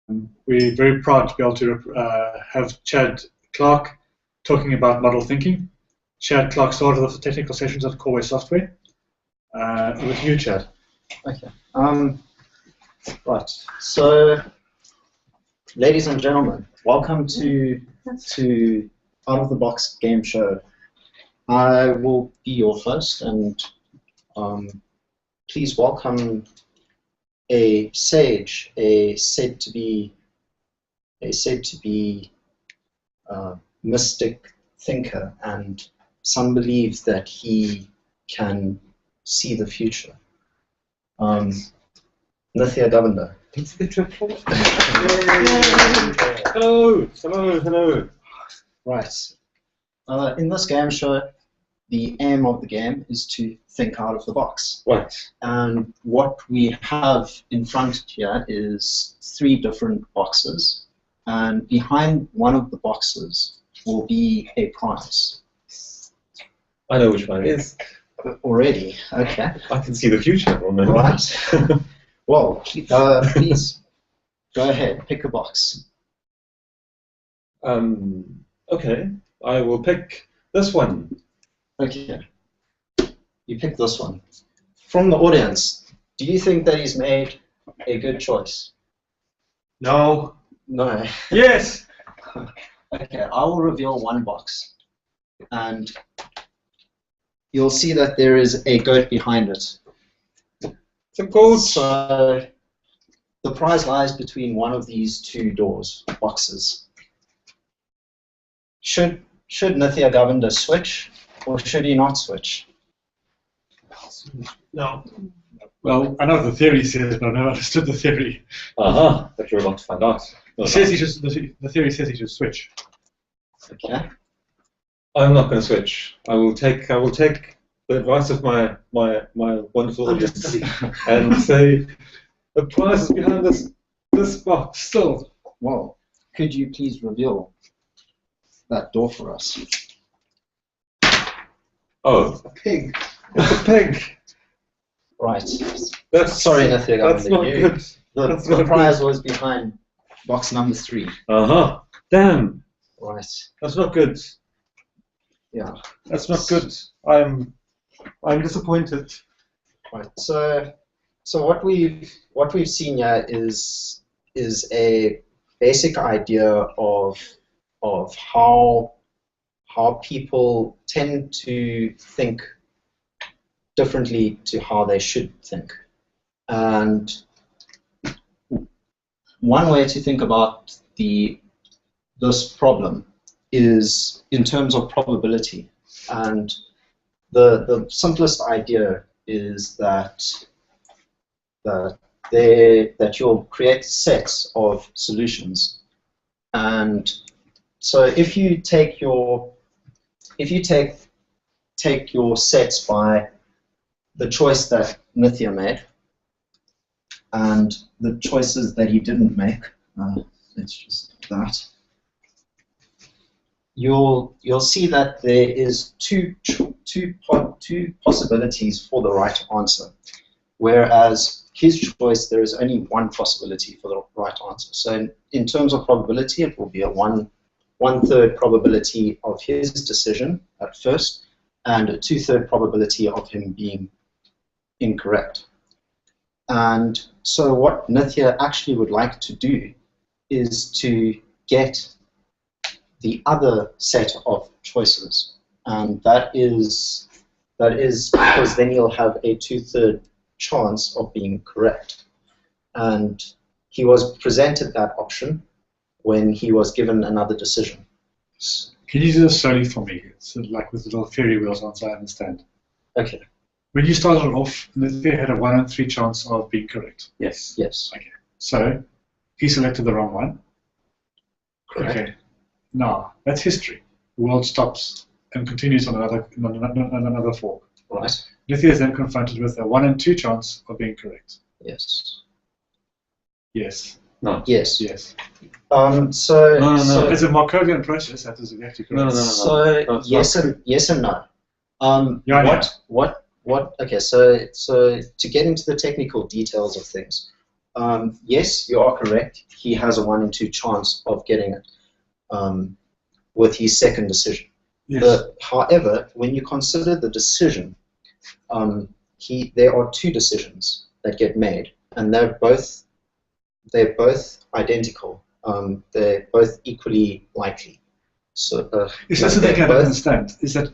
We're very proud to be able to have Chad Clark talking about model thinking. Chad Clark started off the technical sessions at Coreway Software. With you, Chad. Okay. Right. So, ladies and gentlemen, welcome to Out of the Box Game Show. I will be your host, and please welcome a sage, a said to be mystic thinker, and some believe that he can see the future. Nithya Govender. Hello. Right. In this game show, the aim of the game is to think out of the box. Right. And what we have in front here is 3 different boxes, and behind one of the boxes will be a prize. I know which one it is. Already, okay. I can see the future. Right. Well, please go ahead, pick a box. Okay, I will pick this one. Okay. You pick this one. From the audience, do you think that he's made a good choice? No. No. Yes. Okay, I will reveal one box, and you'll see that there is a goat behind it. It's a goat. So the prize lies between one of these 2 boxes. Should Nithya Govender switch, or should he not switch? No. Well, I know what the theory says, but I've never understood the theory. Aha, but you're about to find out. It says he should. The theory says he should switch. Okay. I'm not going to switch. I will take the advice of my wonderful audience and say the prize is behind this box. Still. Well, could you please reveal that door for us? Oh, a pig. It's a pig. Right. Sorry, Nithya Govender. That's not good. The prize was behind box number 3. Uh-huh. Damn. Right. That's not good. Yeah. That's not good. I'm disappointed. Right. So what we've seen here is a basic idea of how people tend to think differently to how they should think. And one way to think about this problem is in terms of probability. And the simplest idea is that you'll create sets of solutions. And so if you take your sets by the choice that Nithya made and the choices that he didn't make, it's just that, you'll see that there is two possibilities for the right answer, whereas his choice there is only one possibility for the right answer. So in terms of probability, it will be a one-third probability of his decision at first, and a 2/3 probability of him being incorrect. And so what Nithya actually would like to do is to get the other set of choices, and that is because then you'll have a 2/3 chance of being correct. And he was presented that option when he was given another decision. Can you do this slowly for me? It's like with little fairy wheels on, so I understand. Okay. When you started off, they had a 1 in 3 chance of being correct. Yes. Yes. Okay. So he selected the wrong one. Correct. Okay. Now that's history. The world stops and continues on another fork. Right. Nithya is then confronted with a 1 in 2 chance of being correct. Yes. Yes. No. Yes. Yes. So No. It's a Markovian process. That is exactly correct. No. So That's yes and no. Yeah, I know. What? Okay. So to get into the technical details of things, Yes, you are correct. He has a 1 in 2 chance of getting it with his second decision. Yes. However, when you consider the decision, there are 2 decisions that get made, and they're both identical. They're both equally likely. So Is this the thing I don't understand? Is that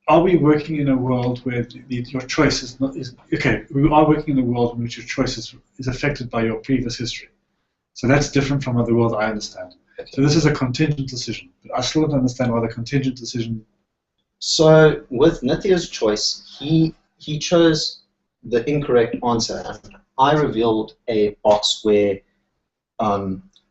are we working in a world where your choice is not okay? We are working in a world in which your choice is affected by your previous history. So that's different from the world I understand. Okay. So this is a contingent decision, but I still don't understand why the contingent decision. So with Nithya's choice, he chose the incorrect answer, and I revealed a box where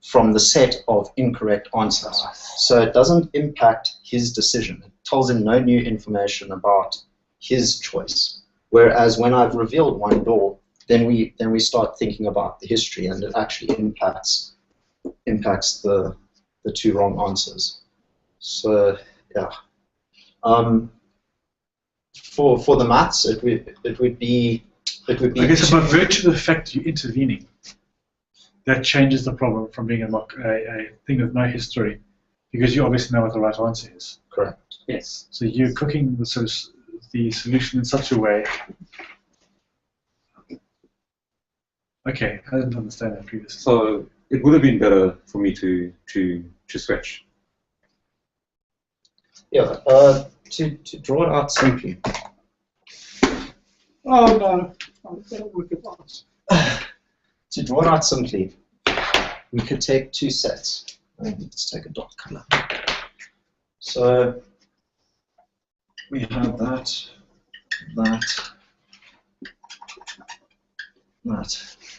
from the set of incorrect answers. So it doesn't impact his decision. It tells him no new information about his choice. Whereas when I've revealed one door, then we start thinking about the history, and it actually impacts the 2 wrong answers. So yeah. For the maths, it would be. I guess by virtue of the fact you're intervening, that changes the problem from being a thing with no history, because you obviously know what the right answer is. Correct. Yes. So you're cooking the solution in such a way. Okay, I didn't understand that previously. So it would have been better for me to switch. Yeah. To draw it out simply. Oh no! I'm going to work it out. To draw it out simply, we could take 2 sets. Let's take a dot color. So we have that,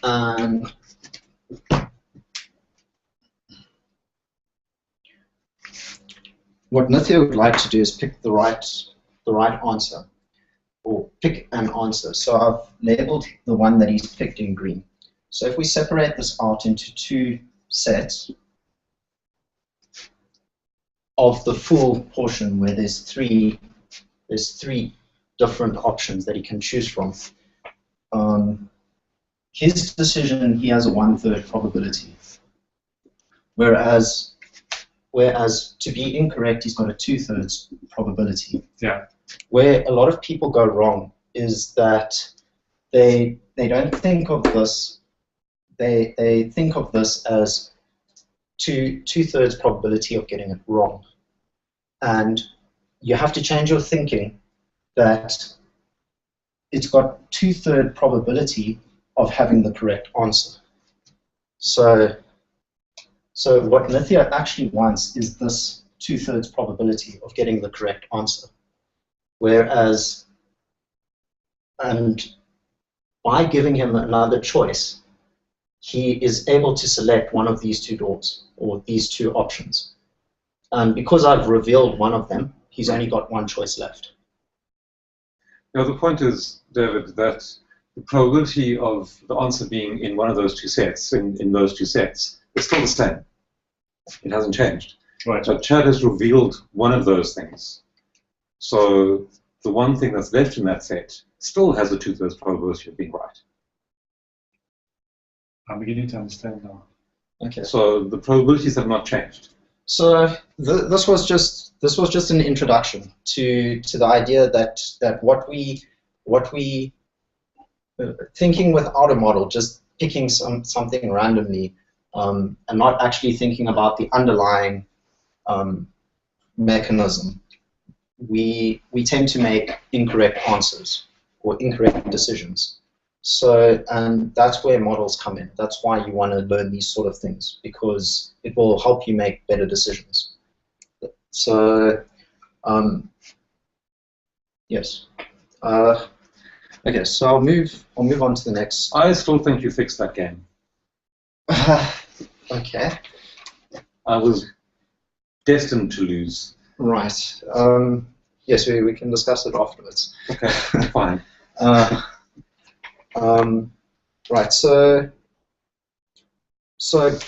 and what Nithya would like to do is pick the right answer, or pick an answer. So I've labeled the one that he's picked in green. So if we separate this out into 2 sets of the full portion where there's three different options that he can choose from. His decision, he has a 1/3 probability, whereas to be incorrect, he's got a 2/3 probability. Yeah. Where a lot of people go wrong is that they don't think of this. They think of this as 2/3 probability of getting it wrong, and you have to change your thinking that it's got 2/3 probability of having the correct answer. So what Nithya actually wants is this 2/3 probability of getting the correct answer. Whereas, and by giving him another choice, he is able to select one of these 2 doors, or these 2 options. And because I've revealed one of them, he's only got one choice left. Now the point is, David, that the probability of the answer being in one of those 2 sets, in those 2 sets, is still the same. It hasn't changed. Right. But Chad has revealed one of those things. So the one thing that's left in that set still has a 2/3 probability of being right. I'm beginning to understand now. Okay. So the probabilities have not changed. So this was just an introduction to the idea that what we thinking without a model, just picking something randomly, and not actually thinking about the underlying mechanism, we tend to make incorrect answers or incorrect decisions. So, and that's where models come in. That's why you want to learn these sort of things, because it will help you make better decisions. So, yes. Okay, so I'll move on to the next. I still think you fixed that game. Okay. I was destined to lose. Right. Yes, we can discuss it afterwards. Okay, fine. Right. So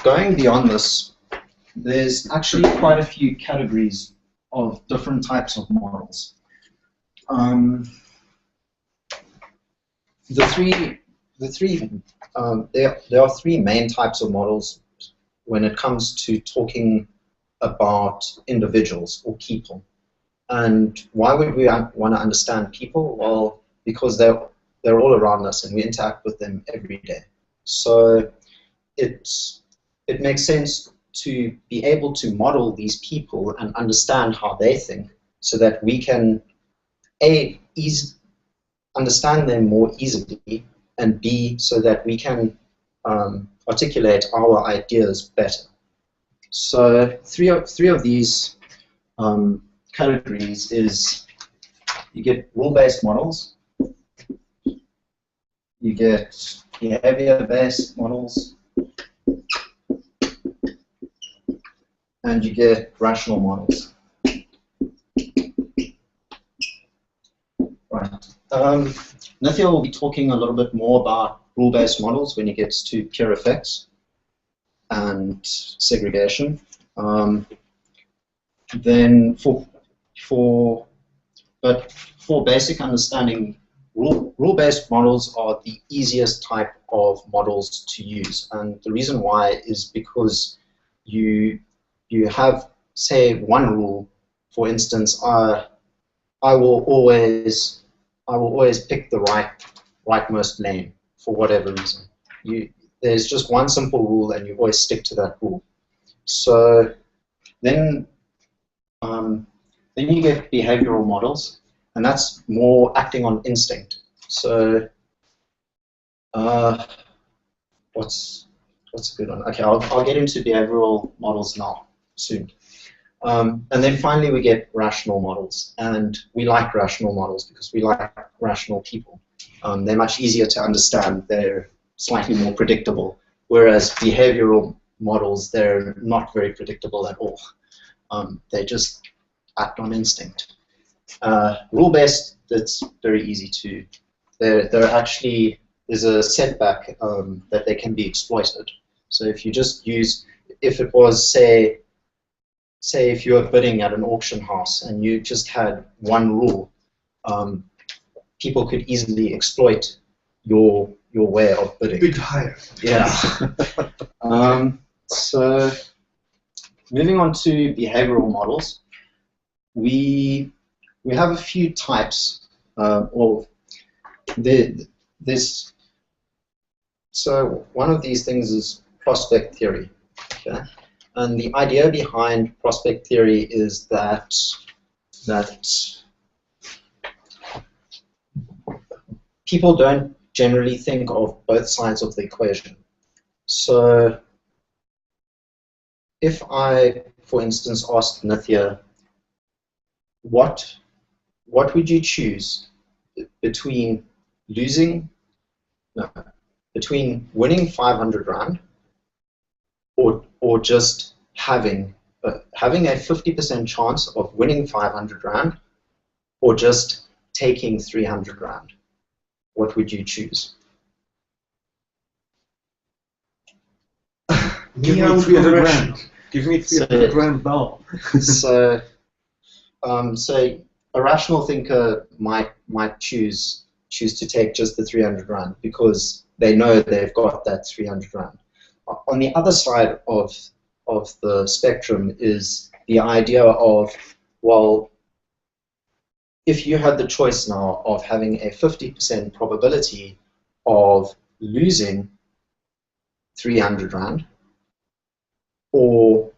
going beyond this, there's actually quite a few categories of different types of models. The there are three main types of models when it comes to talking about individuals or people. And why would we want to understand people? Well, because they're all around us and we interact with them every day. So it makes sense to be able to model these people and understand how they think, so that we can understand them more easily, and B, so that we can articulate our ideas better. So three of these categories is, you get rule-based models, you get behavior-based models, and you get rational models. Right. Nithya will be talking a little bit more about rule-based models when he gets to pure effects and segregation. Then for basic understanding, rule-based models are the easiest type of models to use, and the reason why is because you have, say, one rule. For instance, I will always pick the rightmost lane for whatever reason. There's just one simple rule, and you always stick to that rule. So then you get behavioral models, and that's more acting on instinct. So what's a good one? Okay, I'll get into behavioral models now soon. And then finally we get rational models, and we like rational models because we like rational people. They're much easier to understand, they're slightly more predictable, whereas behavioral models, they're not very predictable at all. They just act on instinct. Rule-based, that's very easy to, they're actually, there's a setback that they can be exploited. So if you just use, if it was, say if you were bidding at an auction house and you just had one rule, people could easily exploit your way of bidding. Bid higher. Yeah. So moving on to behavioral models, we have a few types of this. So one of these things is prospect theory. Okay? And the idea behind prospect theory is that people don't generally think of both sides of the equation. So if I, for instance, asked Nithya, what would you choose between winning 500 Rand or just having a 50% chance of winning 500 Rand, or just taking 300 Rand? What would you choose? Give me 300 Rand. Give me 300 Rand now. So a rational thinker might choose to take just the 300 Rand because they know they've got that 300 Rand. On the other side of the spectrum is the idea of, well, if you had the choice now of having a 50% probability of losing 300 Rand, or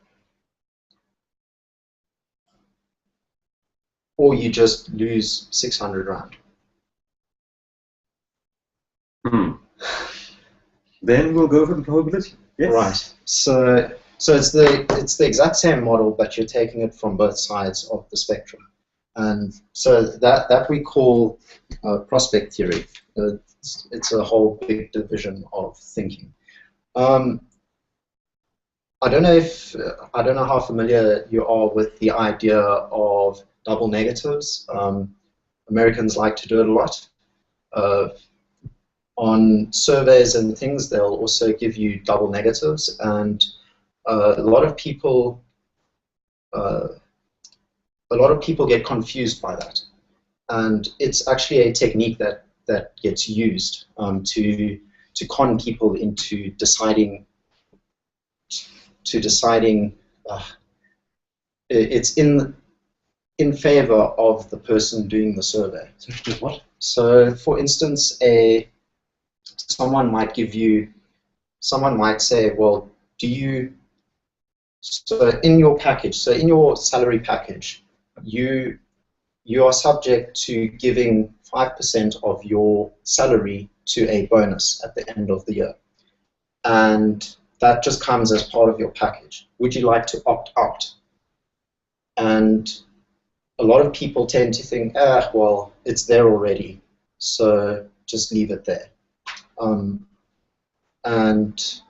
you just lose 600 Rand. Then we'll go for the probability. Yes. Right. So it's the exact same model, but you're taking it from both sides of the spectrum, and so that we call prospect theory. It's a whole big division of thinking. I don't know how familiar you are with the idea of double negatives. Americans like to do it a lot. On surveys and things, they'll also give you double negatives, and a lot of people get confused by that. And it's actually a technique that gets used to to con people into deciding. It's in favor of the person doing the survey. So what? So, for instance, someone might say, well, so in your package, so in your salary package, you are subject to giving 5% of your salary to a bonus at the end of the year. And that just comes as part of your package. Would you like to opt out? And a lot of people tend to think, well, it's there already, so just leave it there. And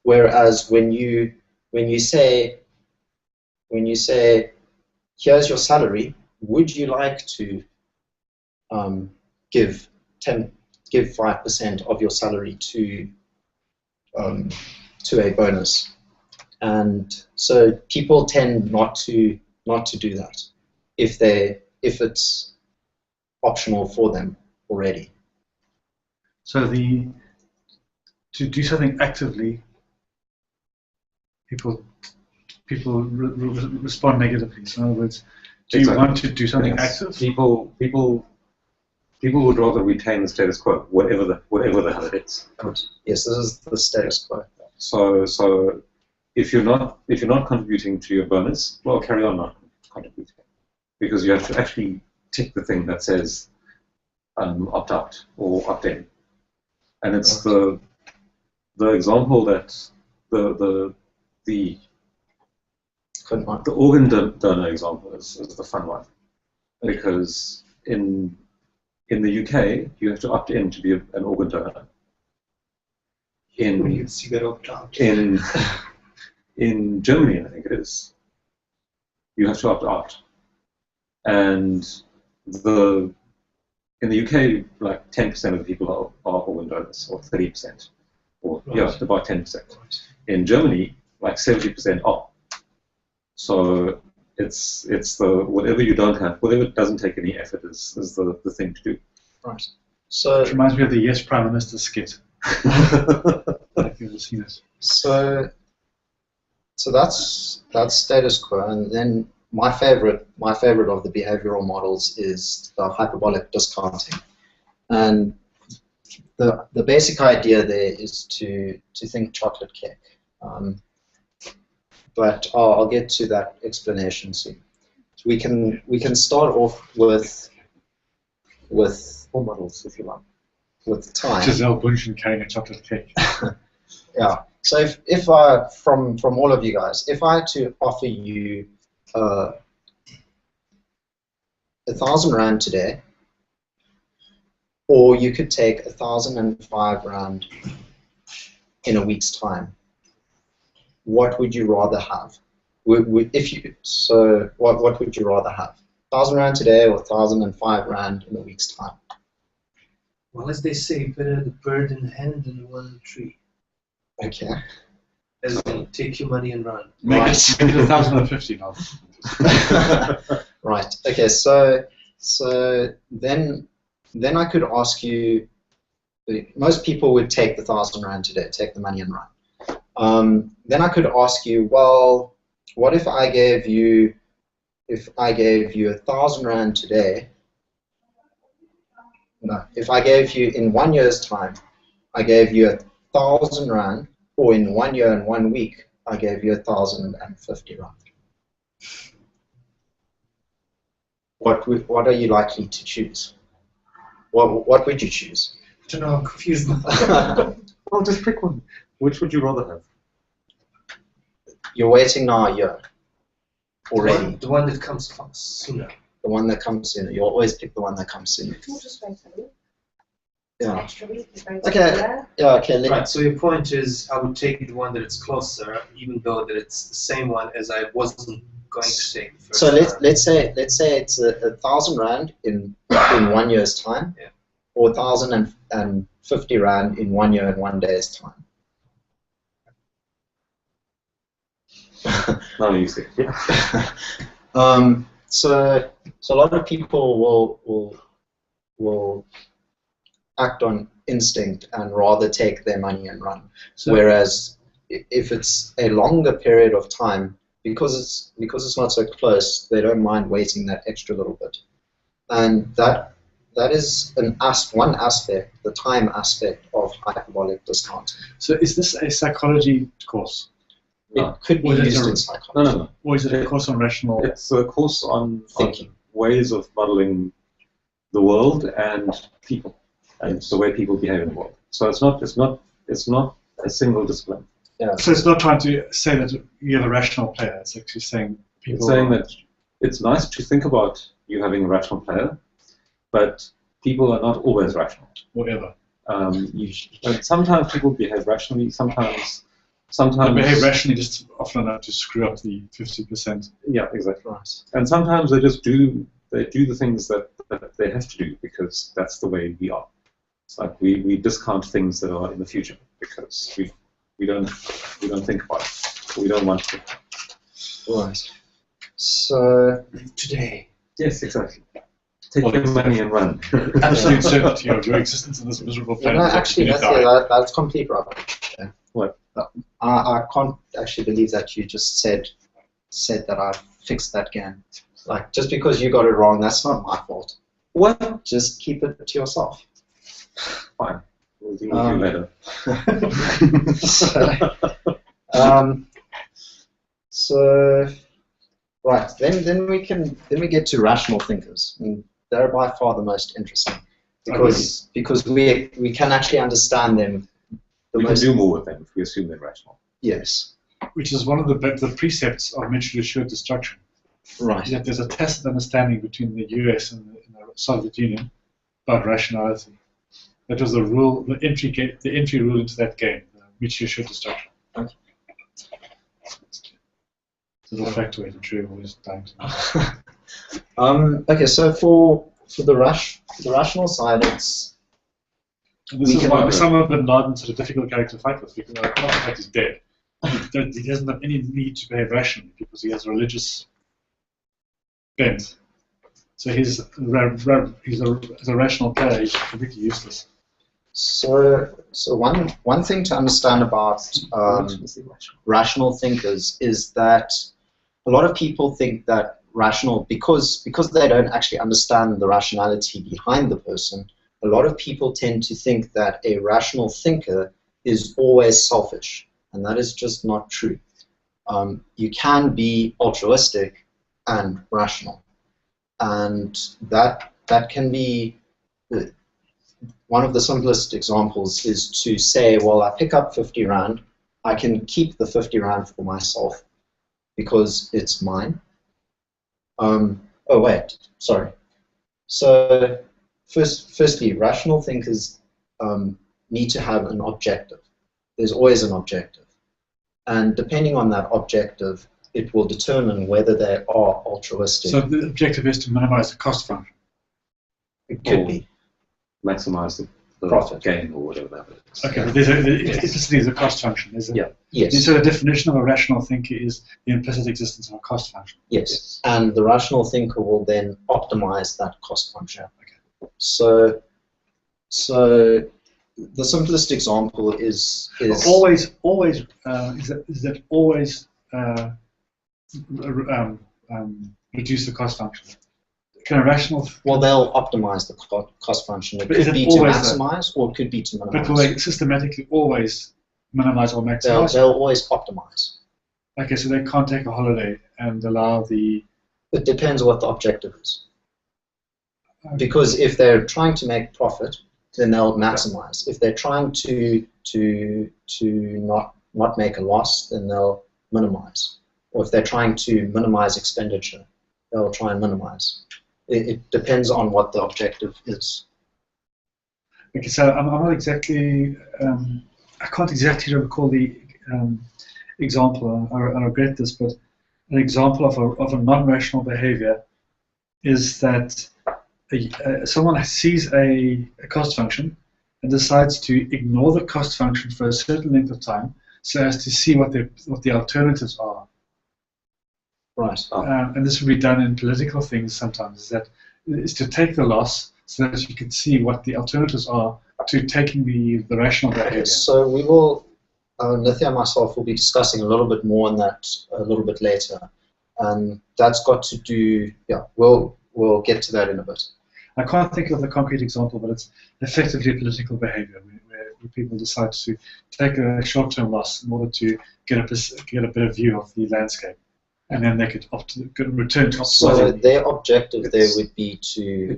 whereas when you say, here's your salary, would you like to give 5% of your salary to a bonus? And so people tend not to do that if it's optional for them already. So to do something actively, people respond negatively. So in other words, do you want to do something active? People would rather retain the status quo, whatever the hell it is. Yes, this is the status quo. So if you're not contributing to your bonus, well, carry on not contributing, because you have to actually tick the thing that says opt out or opt in, and it's the example that the organ donor example is the fun one, because in the UK you have to opt in to be an organ donor. In Germany, I think it is, you have to opt out. And in the UK, like 10% of the people are organ donors, or 30%, or about 10%. In Germany, like 70% are. So it's the whatever you don't have, whatever doesn't take any effort is the thing to do. Right. So it reminds me of the Yes Prime Minister skit. If you've seen it. So that's status quo, and then my favorite of the behavioral models is the hyperbolic discounting, and the basic idea there is to think chocolate cake, but I'll get to that explanation soon. So we can start off with four models, if you like, with time. Giselle Bundchen carrying a chocolate cake. Yeah. So if I, from all of you guys, if I had to offer you 1,000 Rand today, or you could take 1,005 Rand in a week's time, what would you rather have? What would you rather have? 1,000 Rand today or 1,005 Rand in a week's time? Well, as they say, better the bird in the hand than the one in the tree. Okay. As in, take your money and run. Make it 1,050 now. Right. Okay. So then I could ask you. Most people would take the 1,000 Rand today, take the money and run. Then I could ask you, well, what if I gave you 1,000 Rand today? No, if I gave you in 1 year's time, I gave you 1,000 Rand, or in 1 year and 1 week, I gave you 1,050 Rand. What are you likely to choose? What would you choose? I don't know, I'm confused. Well, just pick one. Which would you rather have? You're waiting now a year already. The one that comes sooner. The one that comes sooner. You always pick the one that comes sooner. We'll just wait a week. Yeah. Extra week is going Okay. to Yeah. Okay. Right, so your point is I would take the one that it's closer, even though that it's the same one as I wasn't going to take the first So time. let's say it's 1,000 Rand in 1 year's time, Yeah. or 1,050 Rand in 1 year and 1 day's time. No, you see. Yeah. So a lot of people will act on instinct and rather take their money and run. So, Whereas if it's a longer period of time, because it's not so close, they don't mind waiting that extra little bit. And that is one aspect, the time aspect of hyperbolic discount. so is this a psychology course? No. It could be Or is it used a- in psychology. No. Or is it a course on rational? It's a course on Thinking. ways of modeling the world and people, and the way people behave in the world. So it's not a single discipline. Yeah. So it's not trying to say that you're the rational player. It's actually saying people. It's saying that it's nice to think about you having a rational player, but people are not always rational. whatever. And sometimes people behave rationally. Sometimes They behave rationally just often enough to screw up the 50%. Yeah, exactly. Right. And sometimes they just do the things that they have to do because that's the way we are. It's like we discount things that are in the future because we don't think about it. We don't want to. Right. So Today. Yes, exactly. Take Well, your money and run. Absolute certainty of your existence in this miserable planet. no, is that actually, you're gonna die. that's complete rubbish. Yeah. What? I can't actually believe that you just said that I fixed that game. Like, just because you got it wrong, that's not my fault. What? Just keep it to yourself. Fine. We'll deal with you later. So, right, then we get to rational thinkers, and they're by far the most interesting because we can actually understand them. We can do more with them if we assume they're rational. Yes. Which is one of the precepts of mutually assured destruction. Right. That there's a tacit understanding between the US and the Soviet Union about rationality. That was the rule, the entry rule into that game, mutually assured destruction. Okay. It's a little factoid, I'm sure you're always dying to know. Okay, so for the rational side, it's And this is why Osama bin Laden's such a difficult character to fight with, because apart from the fact he's dead, he doesn't have any need to behave rationally because he has a religious bent. So he's as a rational player, he's completely useless. so one thing to understand about rational thinkers is that a lot of people think that rational, because they don't actually understand the rationality behind the person, a lot of people tend to think that a rational thinker is always selfish, and that is just not true. You can be altruistic and rational, and that can be one of the simplest examples is to say, well, I pick up 50 Rand, I can keep the 50 Rand for myself because it's mine. Oh wait, sorry. So firstly, rational thinkers need to have an objective. There's always an objective. And depending on that objective, it will determine whether they are altruistic. So the objective is to minimize the cost function. It could be. Maximize the Profit. gain or whatever that is. Okay, but there's a cost function, is it? Yeah. Yes. So the definition of a rational thinker is the implicit existence of a cost function. Yes. And the rational thinker will then optimize that cost function. So the simplest example is Always reduce the cost function. Can a rational? well, they'll optimize the cost function. It But is could it be to always maximize or it could be to But minimize. will they systematically always minimize or maximize? They'll always optimize. Okay, so they can't take a holiday and allow the. It depends what the objective is. Because if they're trying to make profit, then they'll maximize. If they're trying to not make a loss, then they'll minimize. Or if they're trying to minimize expenditure, they'll try and minimize. It depends on what the objective is. Okay, so I'm not exactly. I can't exactly recall the example. I regret this, but an example of a non-rational behavior is that someone sees a cost function and decides to ignore the cost function for a certain length of time, so as to see what the alternatives are. Right. And this would be done in political things sometimes. Is to take the loss so that you can see what the alternatives are to taking the rational behavior. So we will, Nithya and myself will be discussing a little bit more on that a little bit later. And that's got to do, yeah, we'll get to that in a bit. I can't think of the concrete example, but it's effectively political behavior where people decide to take a short-term loss in order to get a better view of the landscape, and then they could return to optimizing. So their objective there would be to.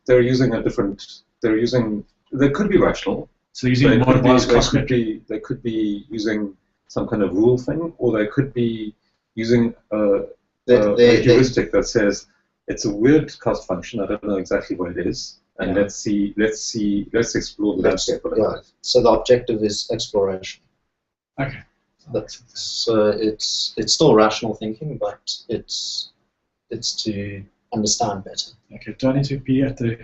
They're using a different. They could be rational. So using a more advanced cost metric. They could be using some kind of rule thing, or they could be using a heuristic that says it's a weird cost function. I don't know exactly what it is, and let's explore the landscape. Yeah. So the objective is exploration. Okay. So it's still rational thinking, but it's to understand better. Okay. Do I need to be at the?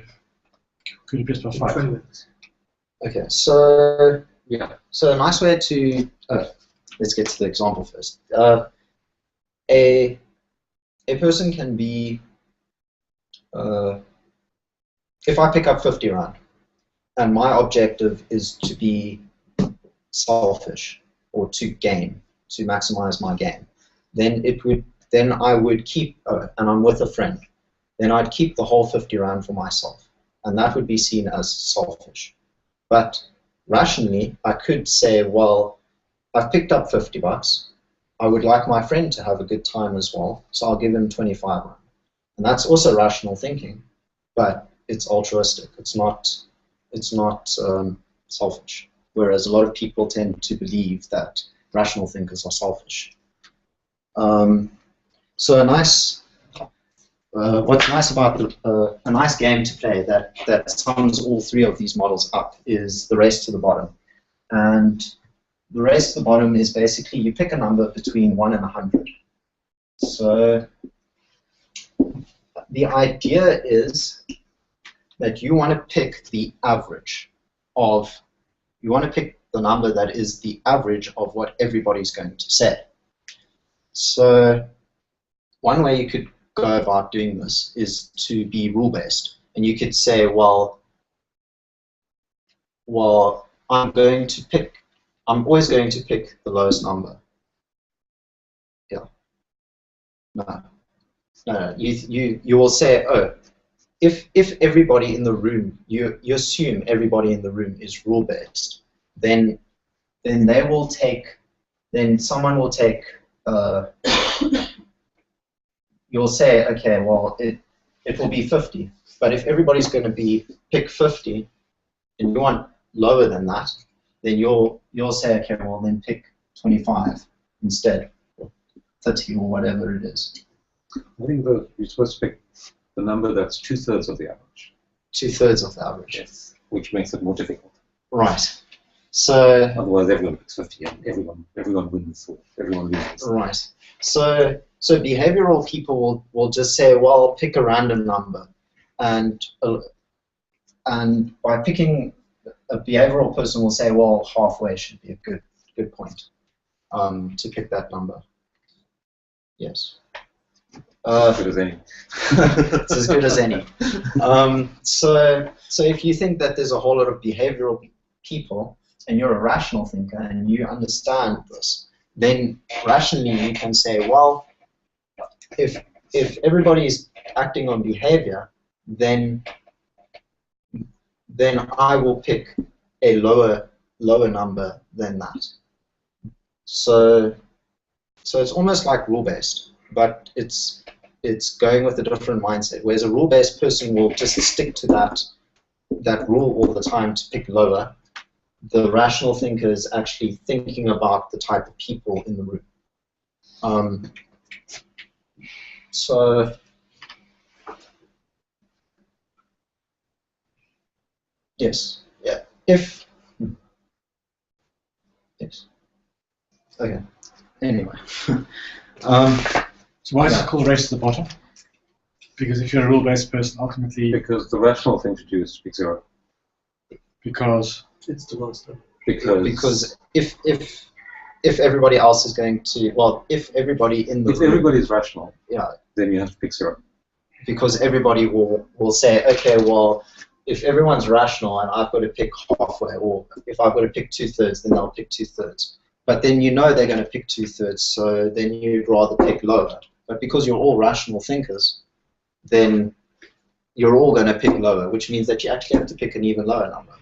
Could it be about 5 minutes? Okay. So yeah. So a nice way to let's get to the example first. A person can be. If I pick up 50 Rand and my objective is to be selfish or to gain, to maximize my gain, then I would keep, and I'm with a friend, then I'd keep the whole 50 Rand for myself, and that would be seen as selfish. But rationally, I could say, well, I've picked up 50 bucks, I would like my friend to have a good time as well, so I'll give him 25 Rand. And that's also rational thinking, but it's altruistic. It's not selfish. Whereas a lot of people tend to believe that rational thinkers are selfish. So what's nice about a nice game to play that sums all three of these models up is the race to the bottom. And the race to the bottom is basically you pick a number between 1 and 100. So the idea is that you want to pick the average of, you want to pick the number that is the average of what everybody's going to say. So one way you could go about doing this is to be rule-based. And you could say, well, I'm always going to pick the lowest number. Yeah. No, you will say, oh, if everybody in the room, you assume everybody in the room is rule-based, then they will take, then someone will take, you'll say, okay, well, it will be 50, but if everybody's going to pick 50, and you want lower than that, then you'll say, okay, well, then pick 25 instead, or 30 or whatever it is. I think you're supposed to pick the number that's 2/3 of the average. 2/3 of the average. Yes, which makes it more difficult. Right. So. Otherwise, everyone picks 50, and everyone wins, or everyone loses. Right. So behavioral people will just say, well, pick a random number, and by picking a behavioral person will say, well, halfway should be a good point to pick that number. Yes. As good as any. It's as good as any. So if you think that there's a whole lot of behavioral people and you're a rational thinker and you understand this, then rationally you can say, well, if everybody's acting on behavior, then I will pick a lower number than that. So it's almost like rule-based, but it's going with a different mindset. Whereas a rule-based person will just stick to that rule all the time to pick lower. The rational thinker is actually thinking about the type of people in the room. So yes, yeah. Yes. Okay. Anyway. So why is it called race to the bottom? Because if you're a rule-based person, ultimately. Because the rational thing to do is to pick 0. Because. It's the lowest number. Because if everybody else is going to, well, if everybody in the if everybody is rational, yeah, then you have to pick 0. because everybody will say, okay, well, if everyone's rational and I've got to pick halfway, or if I've got to pick 2/3, then they'll pick 2/3. But then you know they're going to pick 2/3, so then you'd rather pick lower. But because you're all rational thinkers, then you're all going to pick lower, which means that you actually have to pick an even lower number.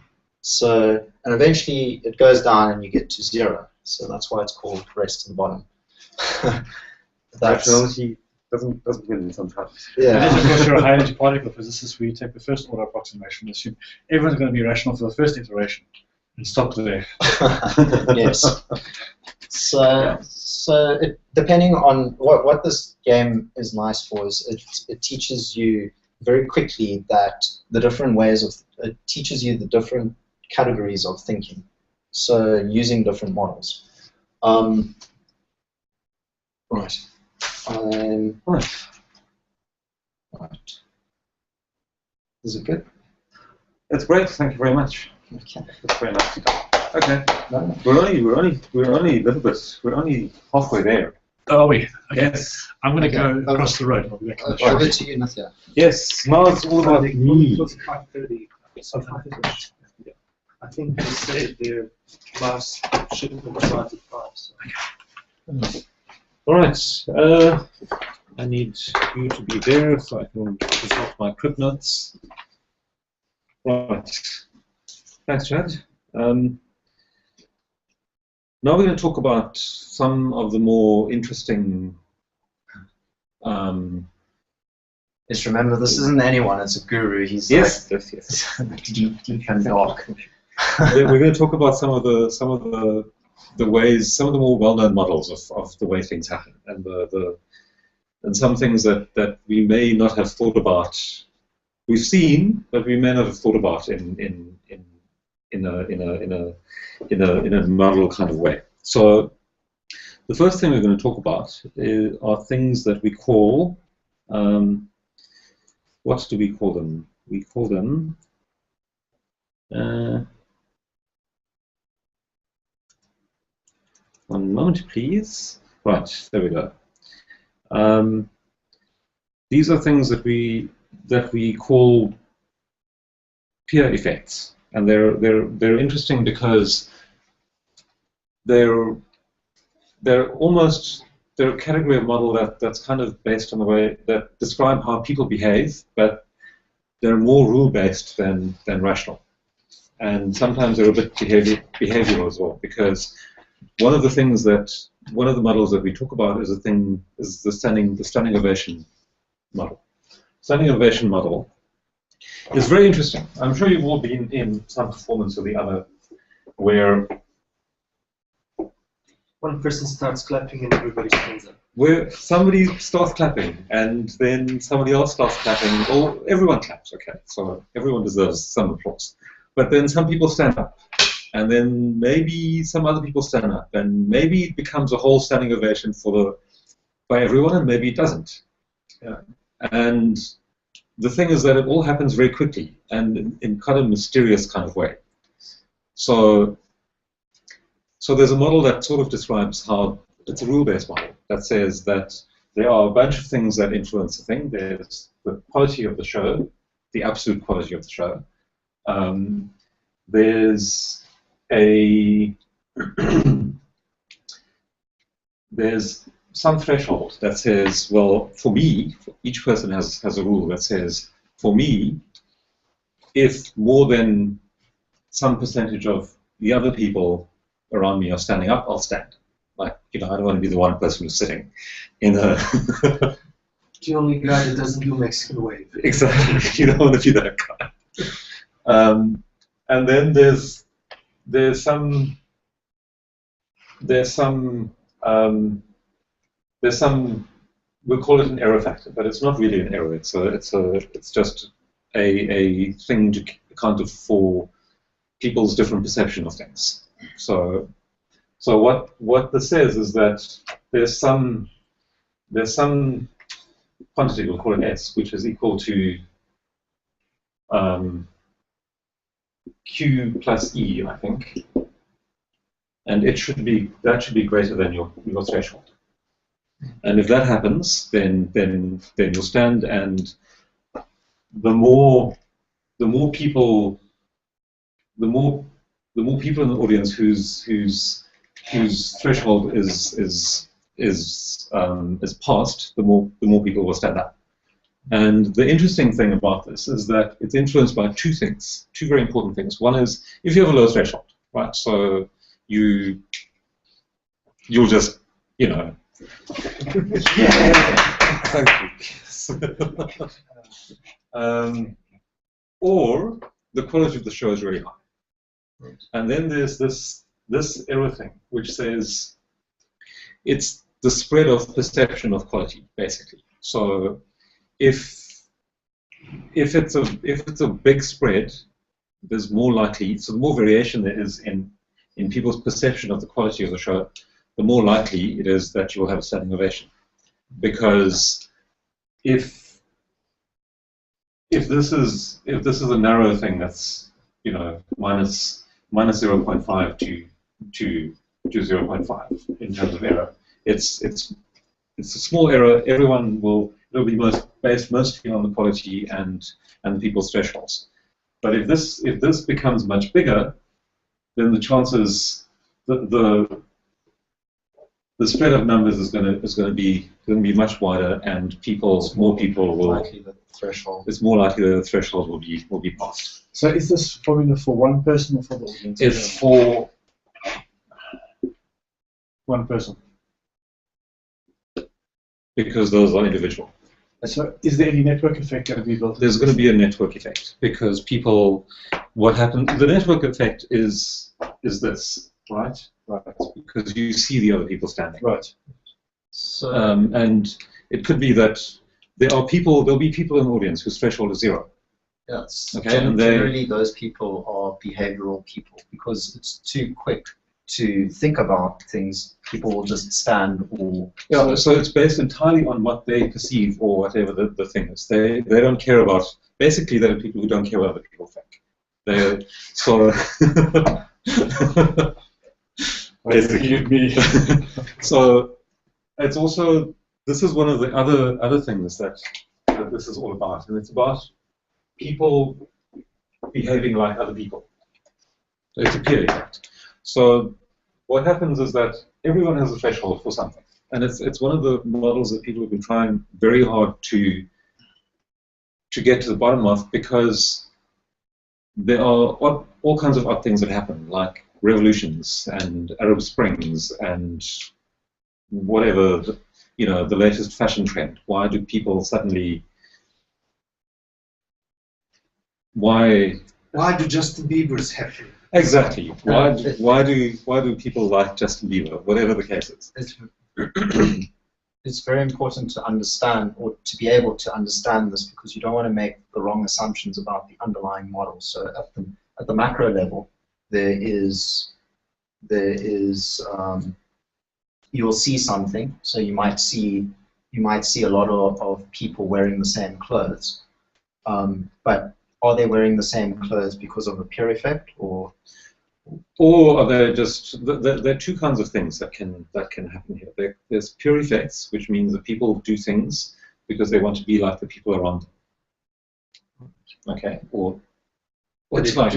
So, and eventually it goes down and you get to 0. So that's why it's called race to the bottom. Rationality doesn't win sometimes. Yeah. And then, of course, you're a high energy particle physicist where you take the first order approximation and assume everyone's going to be rational for the first iteration and stop there. Yes. So depending on what this game is nice for is it teaches you very quickly that the different ways of, it teaches you the different categories of thinking. So using different models. Right. Right. Is it good? That's great. Thank you very much. Okay. That's very nicely done. Okay. No. We're only a little bit. We're only halfway there. Oh, are we? Okay. Yes. I'm going to Okay. go across the road. I'll be back in the Over shop. to you, Nathia. Yes. Now it's all about me. 5:30. So 5:30. Yeah. I think they said their last shipment starts at 5. So. All right. I need you to be there so I can consult my crib notes. Right. Thanks, Chad. Now we're going to talk about some of the more interesting. Just remember, this isn't anyone. It's a guru. He's Yes. like Yes. deep and dark. We're going to talk about some of the ways, some of the more well-known models of the way things happen, and and some things that we may not have thought about. We've seen, but we may not have thought about in a model kind of way. So the first thing we're going to talk about are things that we call. What do we call them? We call them. One moment, please. Right, there we go. These are things that we call peer effects, and they're interesting because they're a category of model that's kind of based on the way that describe how people behave, but they're more rule-based than rational, and sometimes they're a bit behavioral as well, because one of the models that we talk about is the standing ovation model. Standing ovation model is very interesting. I'm sure you've all been in some performance or the other where One person starts clapping and everybody stands up. where somebody starts clapping and then somebody else starts clapping, or everyone claps, okay, so everyone deserves some applause. But then some people stand up, and then maybe some other people stand up, and maybe it becomes a whole standing ovation by everyone, and maybe it doesn't. Yeah. And the thing is that it all happens very quickly and in kind of mysterious kind of way. So there's a model that sort of describes how it's a rule-based model that says that there are a bunch of things that influence the thing. There's the quality of the show, the absolute quality of the show. There's there's some threshold that says, well, for me, each person has a rule that says, for me, if more than some percentage of the other people around me are standing up, I'll stand. Like, I don't want to be the one person who's sitting in a... The only guy that doesn't do Mexican wave. Exactly, you don't want to be that guy. And then there's some we'll call it an error factor, but it's not really an error. It's just a thing to account for people's different perception of things. So what this says is that there's some quantity, we'll call it S, which is equal to Q plus E, I think, and that should be greater than your threshold. And if that happens, then you'll stand, and the more people in the audience whose threshold is passed, the more people will stand up. And the interesting thing about this is that it's influenced by two things, two very important things. One is if you have a low threshold, right? So you'll just, you know. Thank you. Or the quality of the show is very high. And then there's this error thing, which says it's the spread of perception of quality, basically. So if it's a big spread, there's more likely. So the more variation there is in people's perception of the quality of the show, the more likely it is that you will have a standing ovation. Because if this is a narrow thing that's, you know, minus 0.5 to 0.5 in terms of error, it's a small error. It'll be based mostly on the quality and people's thresholds. But if this becomes much bigger, then the chances the spread of numbers is going to be much wider, and more people will. It's more likely that the threshold will be passed. So is this formula for one person or for the audience? It's for one person. Because those are individual. So is there any network effect going to be built? There's going to be a network effect because people. What happens? The network effect is this, right? Right. Because you see the other people standing. Right. So, and it could be that there'll be people in the audience whose threshold is 0. yes. Okay, and generally those people are behavioral people because it's too quick to think about things. People will just stand or. Yeah. So it's based entirely on what they perceive or whatever the thing is. They don't care about. Basically, there are people who don't care what other people think. They so. Basically. So it's also, this is one of the other things that this is all about, and it's about people behaving like other people. So it's a peer effect. So what happens is that everyone has a threshold for something, and it's one of the models that people have been trying very hard to get to the bottom of, because there are all kinds of odd things that happen, like revolutions and Arab Springs and whatever, the latest fashion trend. Why do people suddenly? Why do Justin Bieber's happy? Exactly. Why do people like Justin Bieber? Whatever the case is. It's very important to understand, or to be able to understand this, because you don't want to make the wrong assumptions about the underlying model. So at the macro level, you'll see something. So you might see a lot of people wearing the same clothes, but are they wearing the same clothes because of a peer effect, or are they just? There are two kinds of things that can happen here. There's peer effects, which means that people do things because they want to be like the people around them. Okay, or it's like,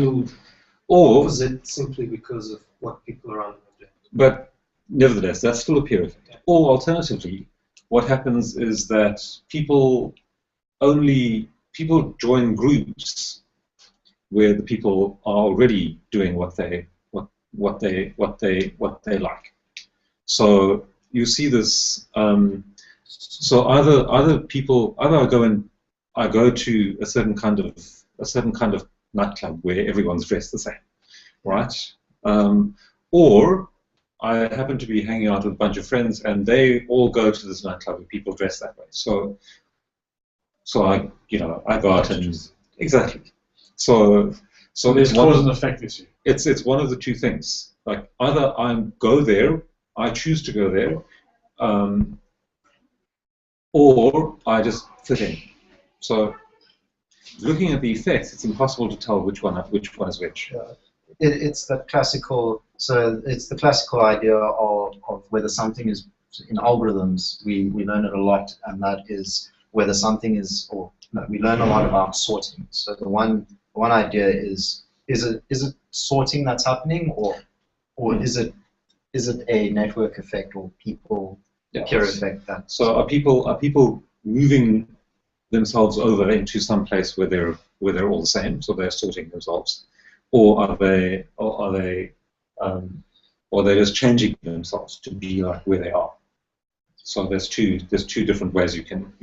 or is it simply because of what people around them do? But nevertheless, that's still a peer effect. Yeah. Or alternatively, what happens is that people join groups where the people are already doing what they like. So you see this. So either I go to a certain kind of nightclub where everyone's dressed the same, right? Or I happen to be hanging out with a bunch of friends and they all go to this nightclub where people dress that way. So I go out and exactly. So there's cause and effect issue. It's one of the two things. Like either I choose to go there, or I just fit in. So looking at the effects, it's impossible to tell which one is which. It's the classical. So it's the classical idea of whether something is, in algorithms we learn it a lot, and that is whether something is, or we learn a lot about sorting. So the one idea is it sorting that's happening, or is it a network effect or people peer effect that? So are people moving themselves over into some place where they're all the same, so they're sorting themselves, or are they just changing themselves to be like where they are? So there's two different ways you can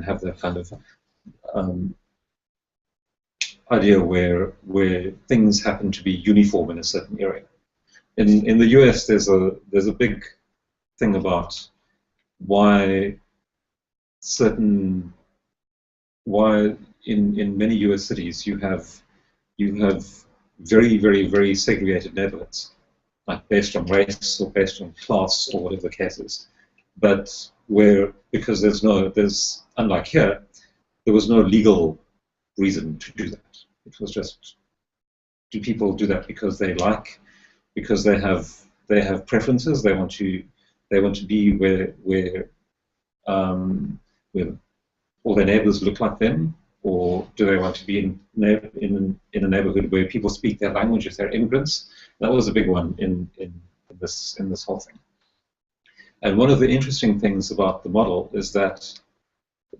have that kind of idea where things happen to be uniform in a certain area. In the US, there's a big thing about why in many US cities you have very, very, very segregated neighborhoods, like based on race or based on class or whatever the case is. But because there's unlike here, there was no legal reason to do that. It was just, do people do that because they have preferences, they want to be where all their neighbors look like them, or do they want to be in a neighborhood where people speak their language if they're immigrants? That was a big one in this whole thing. And one of the interesting things about the model is that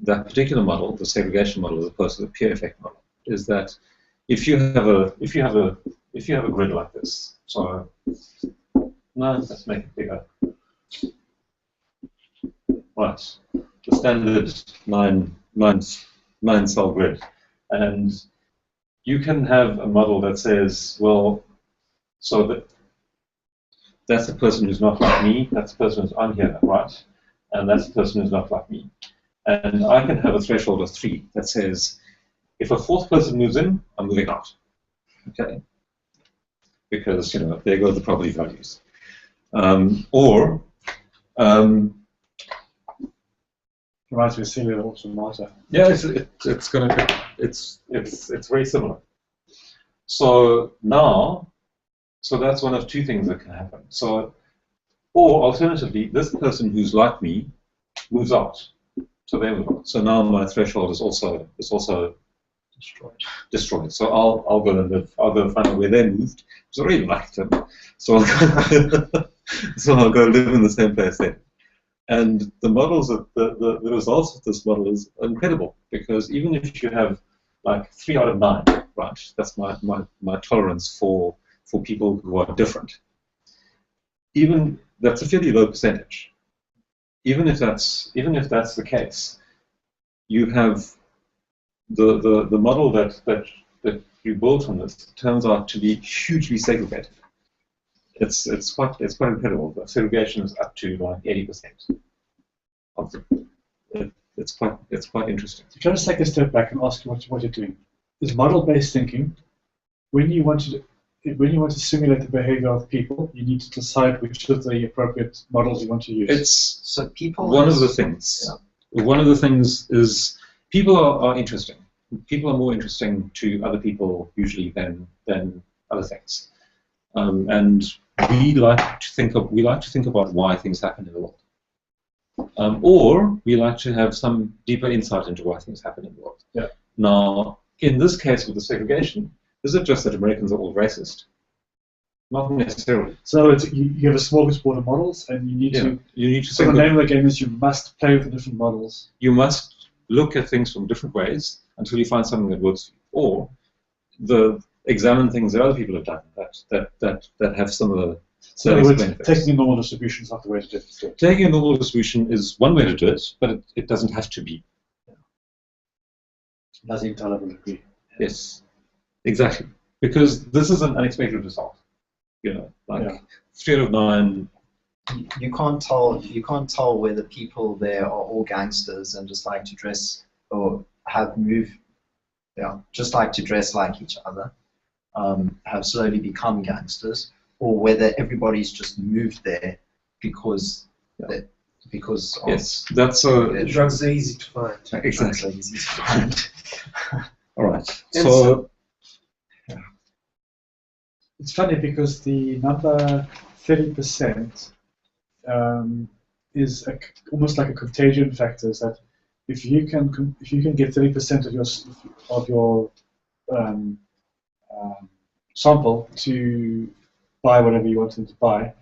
particular model, the segregation model, as opposed to the peer effect model, is that if you have a grid like this, so no, let's make it bigger. Right, the standard nine cell grid, and you can have a model that says, well, so that's the person who's not like me, that's the person who's on here, right? And that's the person who's not like me. And I can have a threshold of 3 that says, if a fourth person moves in, I'm moving out. Okay? Because, there go the property values. Reminds me of Celia Automata. Yeah, it's very similar. So now, that's one of 2 things that can happen. So, or alternatively, this person who's like me moves out. So they move out. So now my threshold is also destroyed. So I'll go and live. I'll go find out where they moved. Because I really liked them. So I'll go live in the same place then. And the models of the results of this model is incredible, because even if you have like 3 out of 9, right? That's my tolerance for people who are different. Even that's a fairly low percentage. Even if that's the case, you have the model that you built on this turns out to be hugely segregated. It's quite incredible. The segregation is up to like 80%. It's quite interesting. So can I just take a step back and ask you what you're doing? Is model-based thinking, when you want to simulate the behavior of people, you need to decide which of the appropriate models you want to use. It's so people. One of the things. Yeah. One of the things is people are interesting. People are more interesting to other people usually than other things, and we like to think about why things happen in the world, or we like to have some deeper insight into why things happen in the world. Yeah. Now, in this case with the segregation, is it just that Americans are all racist? Not necessarily. So you have a smorgasbord of models, and you need to. So the name of the game is you must play with the different models. You must look at things from different ways until you find something that works for you, or examine things that other people have done that have similar. So in other words, taking a normal distribution is not the way to do it. Taking a normal distribution is one way to do it, but it doesn't have to be. Nothing intolerable agree. Yes, exactly. Because this is an unexpected result. 3 out of 9. You can't tell whether people there are all gangsters and just like to dress or just like to dress like each other, have slowly become gangsters, or whether everybody's just moved there because yes, that's a drugs are easy to find. Exactly. Easy to find. All right. So it's funny because the number 30% is almost like a contagion factor. Is that if you can get 30% of your sample to buy whatever you want them to buy,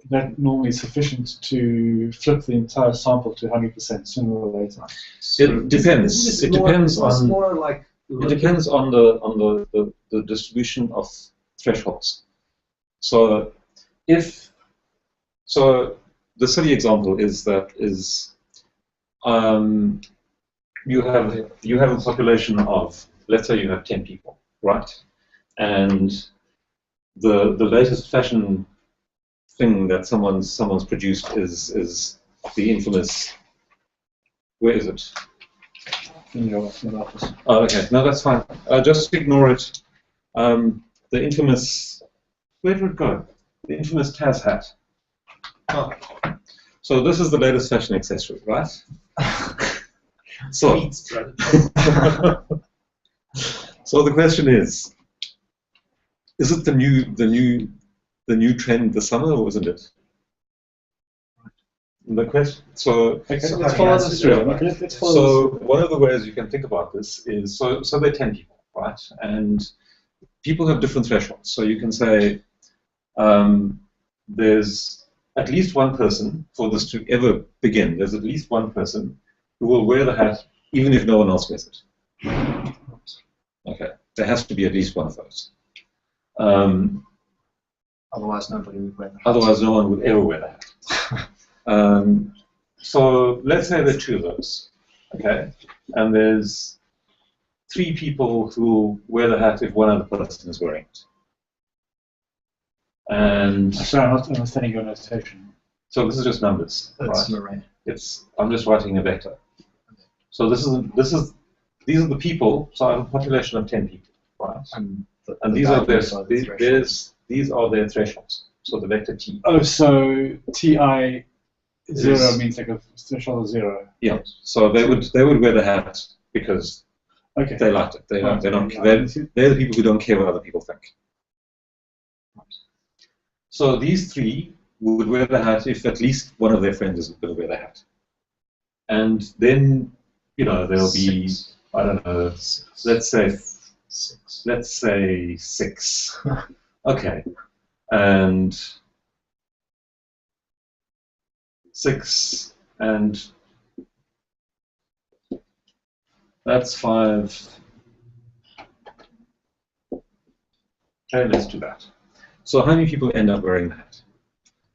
that normally is sufficient to flip the entire sample to 100% sooner or later. It depends. It depends on. More like It depends on the distribution of thresholds. So the silly example is that you have a population of, let's say you have 10 people, right? And the latest fashion thing that someone's produced is the infamous. Where is it? In your office. Oh, okay. No, that's fine. Just ignore it. The infamous. Where did it go? The infamous Taz hat. Oh. So this is the latest fashion accessory, right? So. So the question is it the new trend this summer, or isn't it? The question. So Okay, so let's follow this through. Let's follow So this through. one of the ways you can think about this is, so there are 10 people, right? And people have different thresholds. So you can say there's at least one person, for this to ever begin, there's at least one person who will wear the hat even if no one else wears it. Okay, there has to be at least one of those. Otherwise, nobody would wear that. Otherwise, no one would ever wear the hat. So let's say there are two of those, okay? And there's 3 people who wear the hat if one other person is wearing it. And Sorry, I'm not understanding your notation. so this is just numbers, That's right? an array. I'm just writing a vector. So these are the people. So I have a population of 10 people, right? And these are their thresholds. these are their thresholds. So the vector t. Oh, so TI 0 Is- means like a threshold of 0. Yeah. So they would wear the hat because Okay. they liked it. They're the people who don't care what other people think. So these 3 would wear the hat if at least one of their friends is going to wear the hat. And then, there'll be, 6. I don't know, 6. let's say 6. Okay. And 6, and that's 5. Okay, let's do that. So how many people end up wearing that?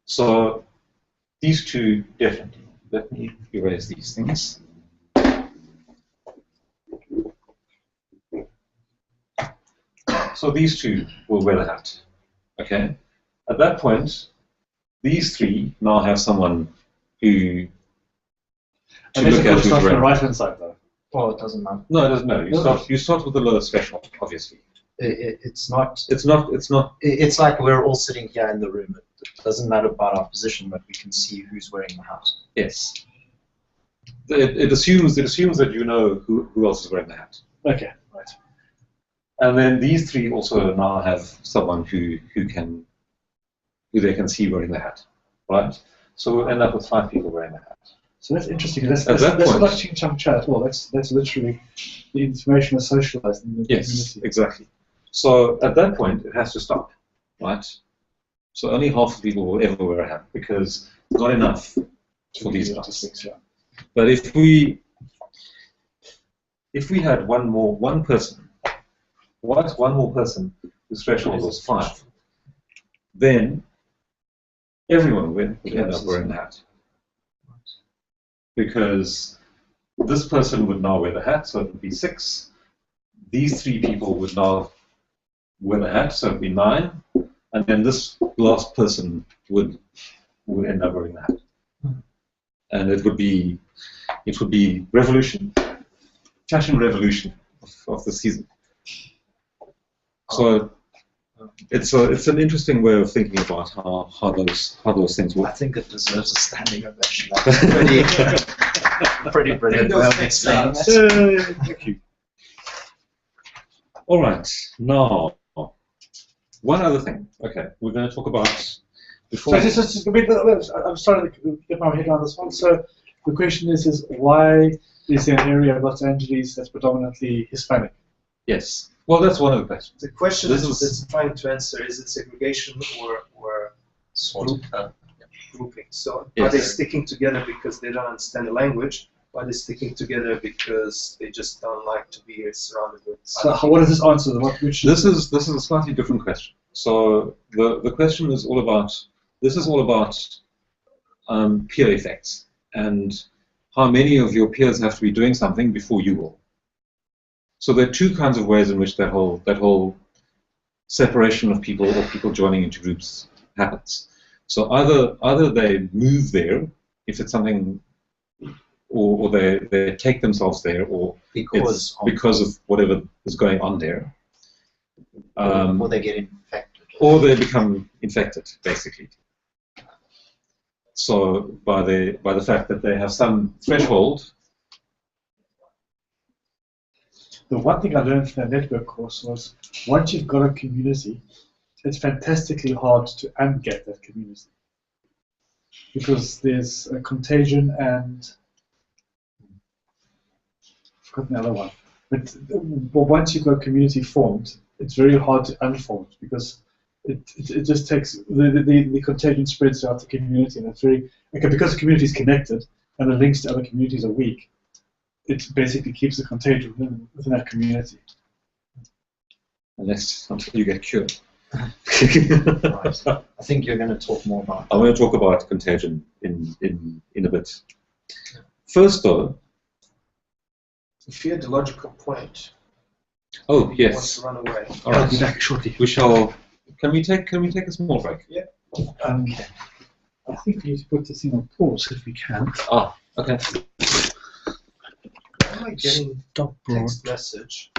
So these 2 definitely. Let me erase these things. So these 2 will wear the hat. Okay. At that point, these 3 now have someone who to And this look at is who's on the wearing. right hand side though. Well, it doesn't matter. No, it doesn't matter. You start with the lowest threshold, obviously. It's not. It's not. It's like we're all sitting here in the room. It doesn't matter about our position, but we can see who's wearing the hat. Yes. It assumes that you know who else is wearing the hat. Okay, right. And then these 3 also now have someone who they can see wearing the hat, right? So we'll end up with 5 people wearing the hat. So that's interesting. That's At that point- not ching chong chat at all. That's literally the information is socialized in the Yes, community. exactly. So at that point, it has to stop, right? So only half of people will ever wear a hat because it's not enough for these guys. statistics, yeah. But if we had one more person whose threshold was 5, then everyone would end up wearing the hat. Because this person would now wear the hat, so it would be 6. These 3 people would now wear the hat, so it would be 9. And then this last person would end up wearing the hat. And it would be revolution, fashion revolution of the season. So it's an interesting way of thinking about how those things I work. think it deserves a standing ovation. That's pretty brilliant way of explaining it. Thank you. All right, now one other thing. Okay, we're going to talk about before. So I'm starting to get my head around this one. So the question is why is there an area of Los Angeles that's predominantly Hispanic? Yes. Well, that's one of the questions. The question This is is- that's trying to answer, is it segregation or Sort of. grouping? So are Yes. they sticking together because they don't understand the language? Or are they sticking together because they just don't like to be surrounded with So other what does this answer? Which This is a slightly different question. So the question is all about peer effects and how many of your peers have to be doing something before you will. So there are two kinds of ways in which that whole separation of people or people joining into groups happens. So either they move there if it's something, or they take themselves there, or it's because of whatever is going on there. Or they get infected. Or they become infected, basically. So by the fact that they have some threshold. The one thing I learned from that network course was once you've got a community, it's fantastically hard to unget that community because there's a contagion and I've forgotten the other one. But once you've got a community formed, it's very hard to unform it because it just takes the contagion spreads throughout the community, and it's very because the community is connected and the links to other communities are weak. It basically keeps the contagion within that community. Until you get cured. Right. I think you're going to talk more about that. I'm going to talk about contagion in a bit. First, though. If you had the logical point, Oh he yes. wants to run away. All I'll be right. back shortly. We shall. Can we take a small break? I think we need to put this thing on pause if we can. Ah. Okay. Why am I getting Stop broad. text message